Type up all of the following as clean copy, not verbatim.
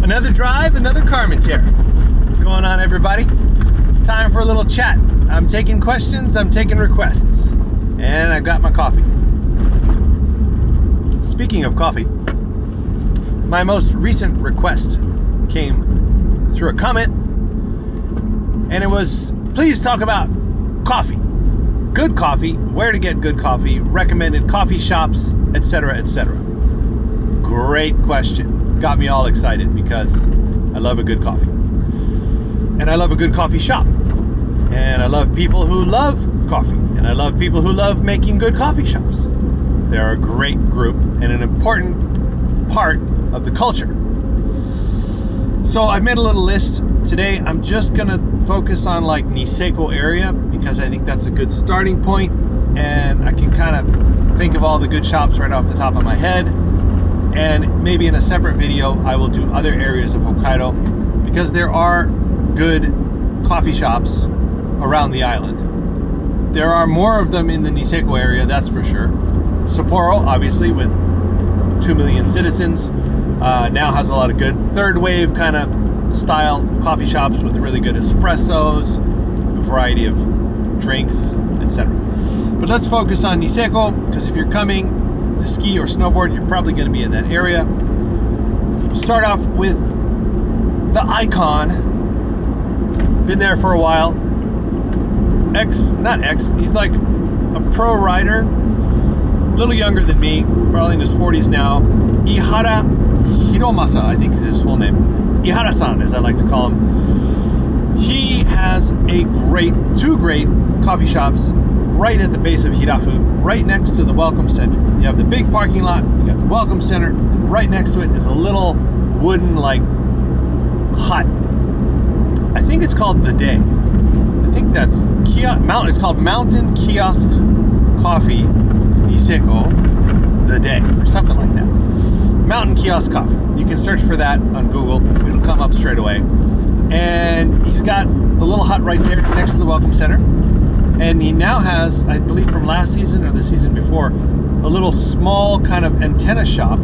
Another drive, another Carmentary. What's going on, everybody? It's time for a little chat. I'm taking questions, I'm taking requests, and I've got my coffee. Speaking of coffee, my most recent request came through a comment, and it was, please talk about coffee. Good coffee, where to get good coffee, recommended coffee shops, etc., etc. Great question. Got me all excited because I love a good coffee. And I love a good coffee shop. And I love people who love coffee. And I love people who love making good coffee shops. They're a great group and an important part of the culture. So I've made a little list. Today I'm just gonna focus on like Niseko area because I think that's a good starting point, and I can kind of think of all the good shops right off the top of my head. And maybe in a separate video I will do other areas of Hokkaido because there are good coffee shops around the island. There are more of them in the Niseko area, that's for sure. Sapporo, obviously, with 2 million citizens, now has a lot of good third wave kind of style coffee shops with really good espressos, a variety of drinks, etc. But let's focus on Niseko, because if you're coming to ski or snowboard, you're probably going to be in that area. Start off with the icon. Been there for a while. He's like a pro rider, a little younger than me, probably in his 40s now. Ihara Hiromasa, I think is his full name. Ihara-san, as I like to call him. He has two great coffee shops right at the base of Hirafu, right next to the Welcome Center. You have the big parking lot, you got the Welcome Center, and right next to it is a little wooden like hut. I think it's called The Day. I think that's it's called Mountain Kiosk Coffee Niseko The Day, or something like that. Mountain Kiosk Coffee. You can search for that on Google. It'll come up straight away. And he's got the little hut right there next to the Welcome Center. And he now has, I believe from last season or the season before, a little small kind of antenna shop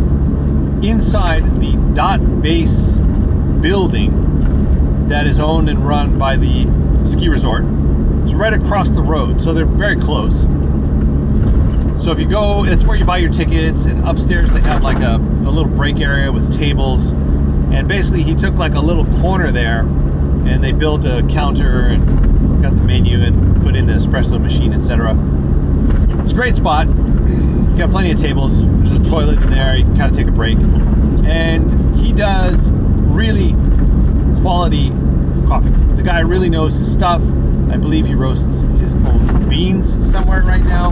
inside the dot base building that is owned and run by the ski resort. It's right across the road, so they're very close. So if you go, it's where you buy your tickets, and upstairs they have like a little break area with tables. And basically he took like a little corner there and they built a counter and got the menu and put in the espresso machine, etc. It's a great spot. You got plenty of tables. There's a toilet in there. You can kind of take a break. And he does really quality coffees. The guy really knows his stuff. I believe he roasts his own beans somewhere right now.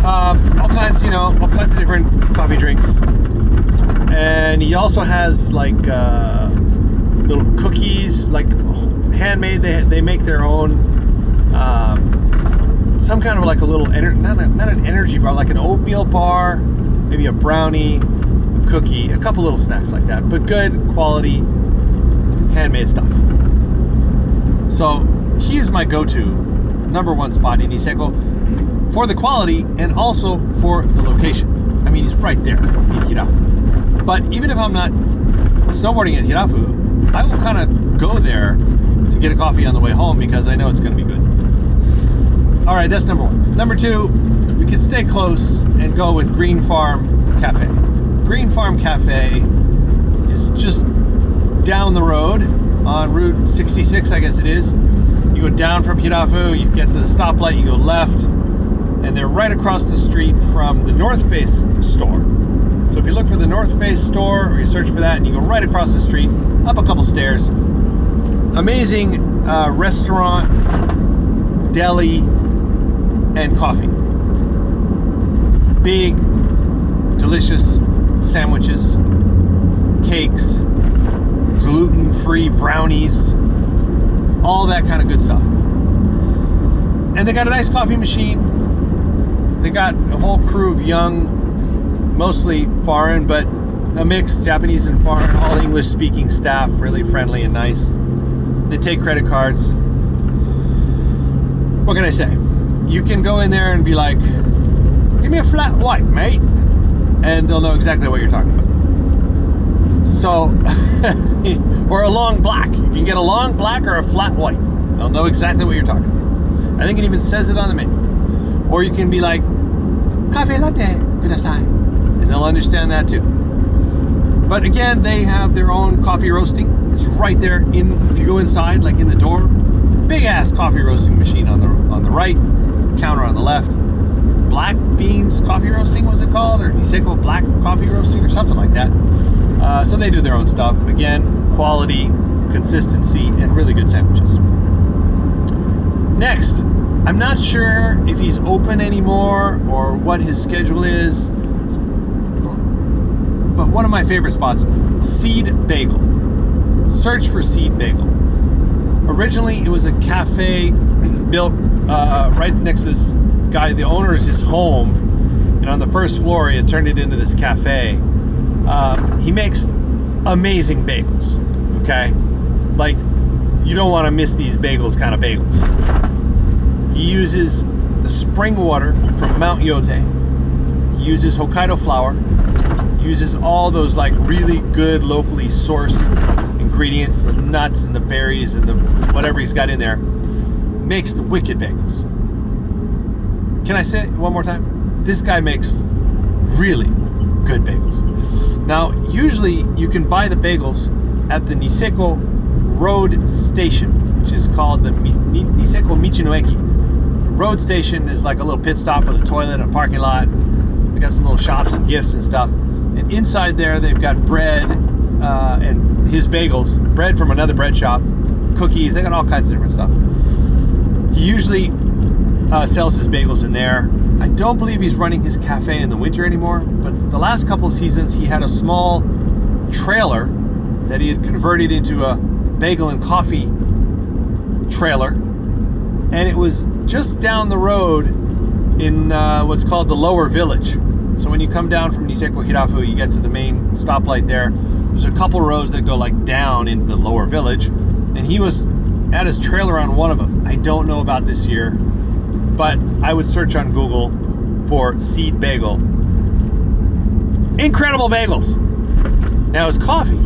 All kinds of different coffee drinks. And he also has like little cookies, like handmade. They make their own. Some kind of like a little not an energy bar, like an oatmeal bar, maybe a brownie, a cookie, a couple little snacks like that, but good quality handmade stuff. So he is my go-to number one spot in Niseko for the quality and also for the location. I mean, he's right there in Hirafu. But even if I'm not snowboarding at Hirafu, I will kind of go there to get a coffee on the way home because I know it's going to be good. All right, that's number one. Number two, we can stay close and go with Green Farm Cafe. Green Farm Cafe is just down the road on Route 66, I guess it is. You go down from Hirafu, you get to the stoplight, you go left, and they're right across the street from the North Face store. So if you look for the North Face store, or you search for that, and you go right across the street, up a couple stairs. Amazing restaurant, deli, and coffee. Big, delicious sandwiches, cakes, gluten-free brownies, all that kind of good stuff. And they got a nice coffee machine. They got a whole crew of young, mostly foreign, but a mix, Japanese and foreign, all English-speaking staff, really friendly and nice. They take credit cards. What can I say? You can go in there and be like, give me a flat white, mate. And they'll know exactly what you're talking about. So, or a long black. You can get a long black or a flat white. They'll know exactly what you're talking about. I think it even says it on the menu. Or you can be like, cafe latte kudasai, and they'll understand that too. But again, they have their own coffee roasting. It's right there if you go inside, like in the door. Big ass coffee roasting machine on the right, counter on the left. Black beans coffee roasting, was it called? Or Niseko black coffee roasting or something like that. So they do their own stuff. Again, quality, consistency, and really good sandwiches. Next, I'm not sure if he's open anymore or what his schedule is, but one of my favorite spots, Seed Bagel. Search for Seed Bagel. Originally, it was a cafe built right next to this guy, the owner's his home, and on the first floor, he had turned it into this cafe. He makes amazing bagels, okay? Like, you don't want to miss these bagels kind of bagels. He uses the spring water from Mount Yote. He uses Hokkaido flour. He uses all those like really good locally sourced ingredients, the nuts and the berries and the whatever he's got in there. Makes the wicked bagels. Can I say it one more time? This guy makes really good bagels. Now, usually you can buy the bagels at the Niseko Road Station, which is called the Niseko Michinoeki. Road station is like a little pit stop with a toilet and a parking lot. They got some little shops and gifts and stuff. And inside there, they've got bread and his bagels, bread from another bread shop, cookies. They got all kinds of different stuff. He usually sells his bagels in there. I don't believe he's running his cafe in the winter anymore, but the last couple of seasons he had a small trailer that he had converted into a bagel and coffee trailer, and it was just down the road in what's called the Lower Village. So when you come down from Niseko Hirafu, you get to the main stoplight there. There's a couple roads that go like down into the Lower Village, and he was at his trailer on one of them. I don't know about this year, but I would search on Google for Seed Bagel. Incredible bagels. Now his coffee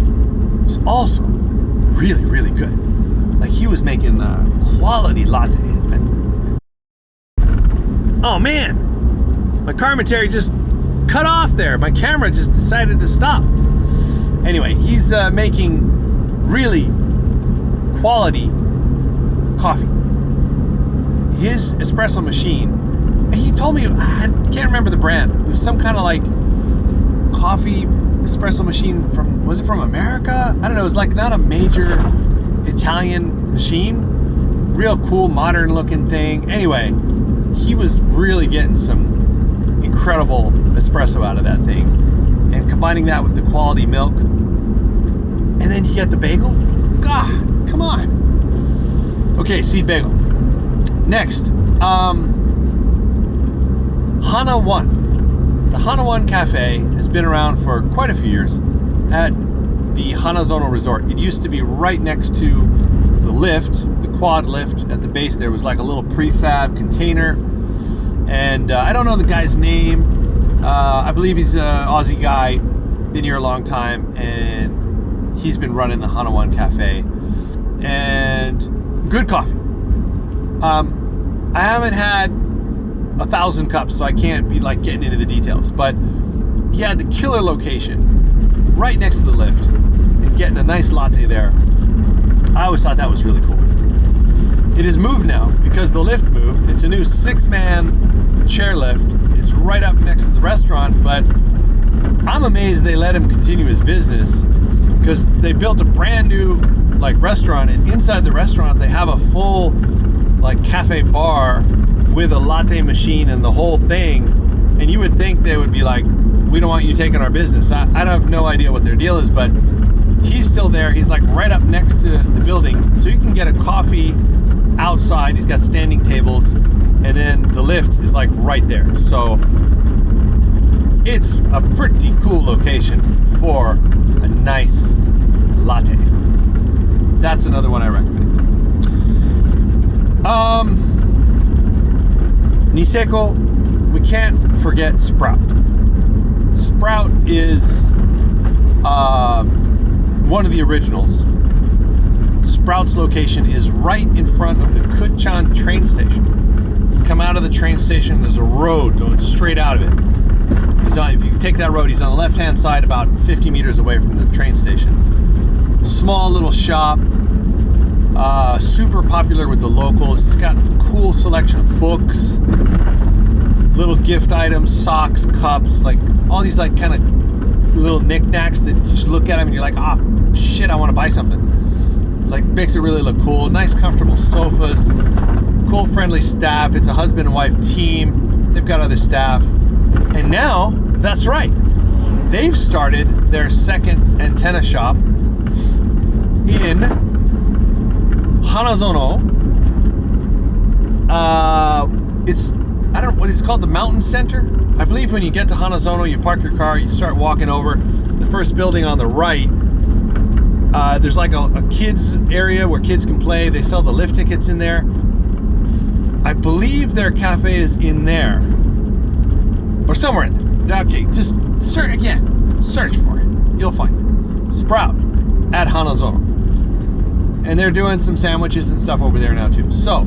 was also really, really good. Like he was making quality latte. Oh man, my Carmentary just cut off there. My camera just decided to stop. Anyway, he's making really quality coffee. His espresso machine, he told me, I can't remember the brand. It was some kind of like coffee espresso machine from, was it from America? I don't know. It was like not a major Italian machine. Real cool, modern looking thing. Anyway, he was really getting some incredible espresso out of that thing. And combining that with the quality milk. And then you get the bagel. God, come on. Okay, Seed Bagel. Next, Hana One. The Hana One Cafe has been around for quite a few years at the Hanazono Resort. It used to be right next to the lift, the quad lift at the base. There was like a little prefab container, and I don't know the guy's name. I believe he's an Aussie guy, been here a long time, and he's been running the Hana One Cafe, and good coffee. I haven't had 1,000 cups, so I can't be like getting into the details, but he had the killer location right next to the lift and getting a nice latte there. I always thought that was really cool. It has moved now because the lift moved. It's a new 6-man chairlift. It's right up next to the restaurant, but I'm amazed they let him continue his business because they built a brand new like restaurant, and inside the restaurant they have a full like cafe bar with a latte machine and the whole thing, and you would think they would be like, we don't want you taking our business. I have no idea what their deal is, but he's still there. He's like right up next to the building, so you can get a coffee outside. He's got standing tables, and then the lift is like right there. So it's a pretty cool location for a nice latte. That's another one I recommend. Niseko, we can't forget Sprout. Sprout is one of the originals. Sprout's location is right in front of the Kutchan train station. You come out of the train station, there's a road going straight out of it. If you take that road, he's on the left-hand side about 50 meters away from the train station. Small little shop, super popular with the locals. It's got a cool selection of books, little gift items, socks, cups, like all these like kind of little knickknacks that you just look at them and you're like, oh shit, I want to buy something. Like makes it really look cool. Nice comfortable sofas, cool friendly staff. It's a husband and wife team. They've got other staff. And now, that's right, they've started their second antenna shop in Hanazono. It's, I don't know what it's called, the Mountain Center. I believe when you get to Hanazono, you park your car, you start walking over. The first building on the right, there's like a kids area where kids can play. They sell the lift tickets in there. I believe their cafe is in there. Or somewhere in there. Okay, just search for it. You'll find it. Sprout at Hanazono. And they're doing some sandwiches and stuff over there now too. So,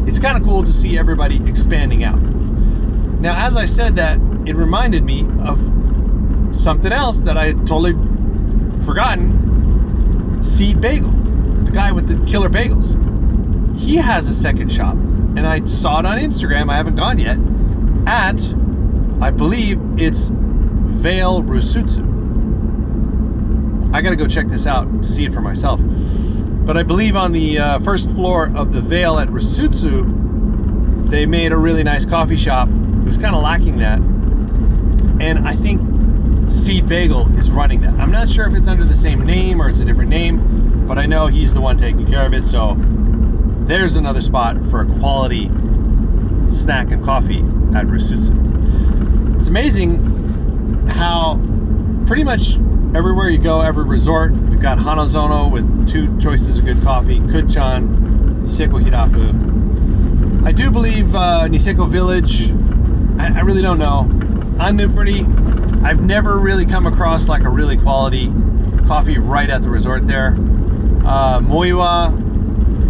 it's kind of cool to see everybody expanding out. Now, as I said that, it reminded me of something else that I had totally forgotten. Seed Bagel. The guy with the killer bagels. He has a second shop. And I saw it on Instagram. I haven't gone yet. At, I believe it's Vale Rusutsu. I gotta go check this out to see it for myself. But I believe on the first floor of the Vale at Rusutsu, they made a really nice coffee shop. It was kind of lacking that. And I think Seed Bagel is running that. I'm not sure if it's under the same name or it's a different name, but I know he's the one taking care of it. So there's another spot for a quality snack and coffee at Rusutsu. It's amazing how pretty much everywhere you go, every resort, we've got Hanazono with 2 choices of good coffee, Kutchan, Niseko Hirafu. I do believe Niseko Village, I really don't know. Annupuri, I've never really come across like a really quality coffee right at the resort there. Moiwa,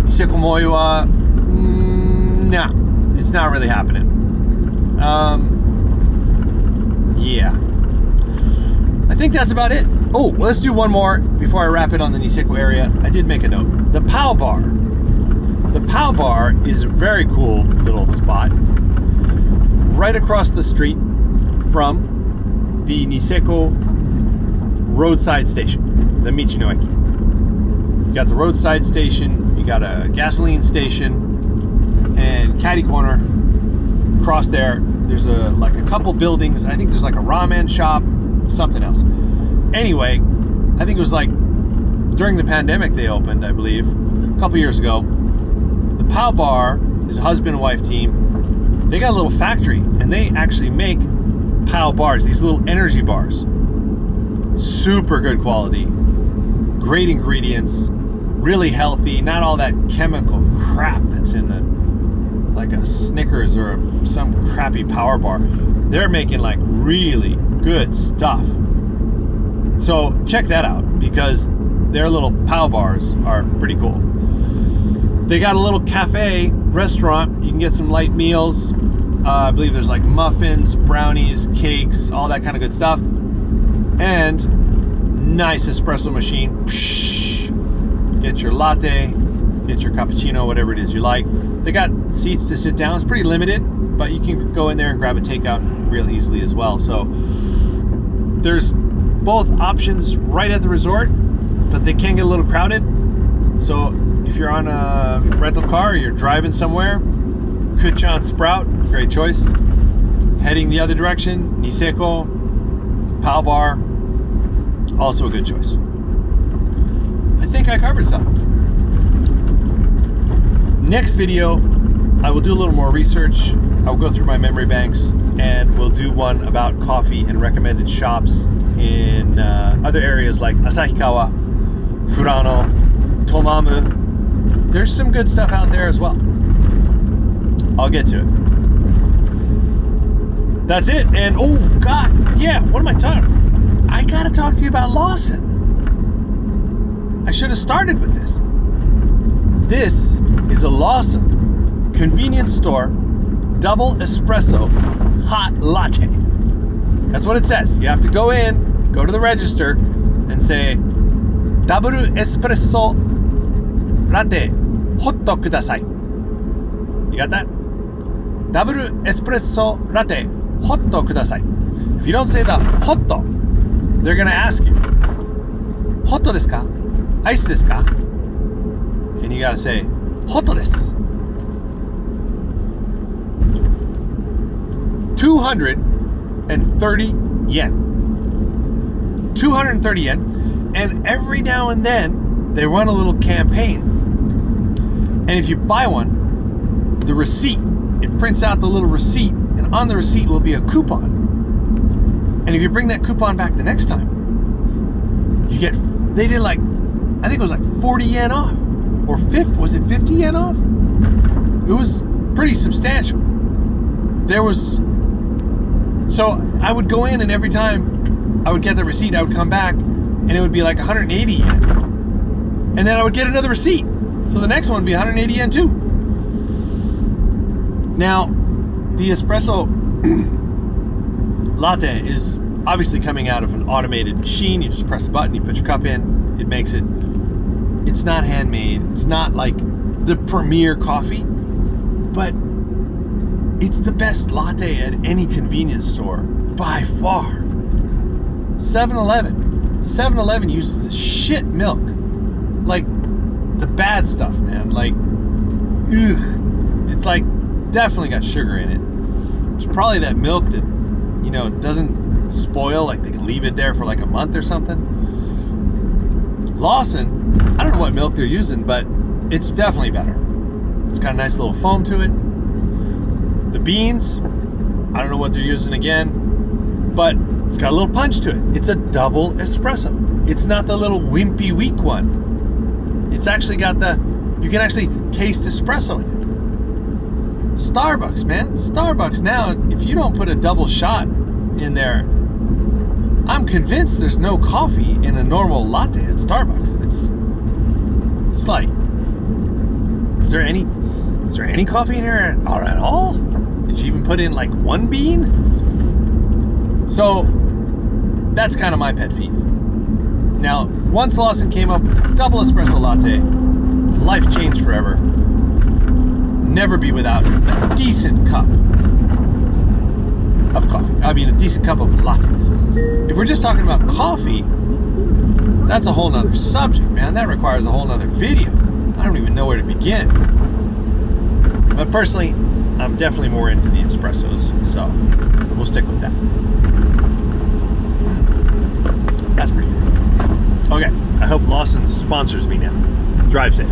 Niseko Moiwa, nah, it's not really happening. Yeah. I think that's about it. Oh, well, let's do one more before I wrap it on the Niseko area. I did make a note. The Pow Bar. The Pow Bar is a very cool little spot right across the street from the Niseko roadside station, the Michinoeki. You got the roadside station, you got a gasoline station, and catty corner across there, there's a couple buildings. I think there's like a ramen shop, something else. Anyway, I think it was like during the pandemic they opened, I believe, a couple years ago. The Pow Bar is a husband and wife team. They got a little factory and they actually make Pow Bars, these little energy bars. Super good quality, great ingredients, really healthy, not all that chemical crap that's in the like a Snickers or some crappy power bar. They're making like really good stuff. So check that out because their little Pow Bars are pretty cool. They got a little cafe restaurant. You can get some light meals. I believe there's like muffins, brownies, cakes, all that kind of good stuff. And nice espresso machine. Get your latte, get your cappuccino, whatever it is you like. They got seats to sit down. It's pretty limited, but you can go in there and grab a takeout real easily as well. So there's both options right at the resort, but they can get a little crowded. So if you're on a rental car or you're driving somewhere, Kutchan Sprout, great choice. Heading the other direction, Niseko, Pow Bar, also a good choice. I think I covered some. Next video, I will do a little more research. I'll go through my memory banks and we'll do one about coffee and recommended shops in other areas like Asahikawa, Furano, Tomamu. There's some good stuff out there as well. I'll get to it. That's it. And oh God, yeah, what am I talking about? I gotta talk to you about Lawson. I should have started with this. This is a Lawson convenience store double espresso hot latte. That's what it says. You have to go in, go to the register, and say, double espresso latte hotto kudasai. You got that? Double espresso latte hotto kudasai. If you don't say the hotto, they're gonna ask you, hotto desu ka? Ice desu ka? And you gotta say, hotto desu. 230 yen. 230 yen. And every now and then, they run a little campaign. And if you buy one, the receipt, it prints out the little receipt, and on the receipt will be a coupon. And if you bring that coupon back the next time, you get, they did like, I think it was like 40 yen off. Or 50, was it 50 yen off? It was pretty substantial. There was, so I would go in, and every time I would get the receipt, I would come back, and it would be like 180 yen. And then I would get another receipt. So the next one would be 180 yen too. Now, the espresso latte is obviously coming out of an automated machine. You just press a button, you put your cup in, it makes it. It's not handmade. It's not like the premier coffee, but it's the best latte at any convenience store by far. 7-Eleven uses the shit milk, like the bad stuff, man. Like, ugh. It's like definitely got sugar in it. It's probably that milk that, you know, doesn't spoil, like they can leave it there for like a month or something. Lawson, I don't know what milk they're using, but it's definitely better. It's got a nice little foam to it. The beans, I don't know what they're using again, but it's got a little punch to it. It's a double espresso. It's not the little wimpy weak one. It's actually got the, you can actually taste espresso in it. Starbucks, man. Starbucks now, if you don't put a double shot in there, I'm convinced there's no coffee in a normal latte at Starbucks. It's like, is there any coffee in here at all? Did you even put in like one bean? So that's kind of my pet peeve. Now, once Lawson came up with double espresso latte, life changed forever. Never be without a decent cup of coffee. I mean, a decent cup of latte. If we're just talking about coffee, that's a whole nother subject, man. That requires a whole nother video. I don't even know where to begin. But personally, I'm definitely more into the espressos, so we'll stick with that. That's pretty good. Okay, I hope Lawson sponsors me now. Drive safe.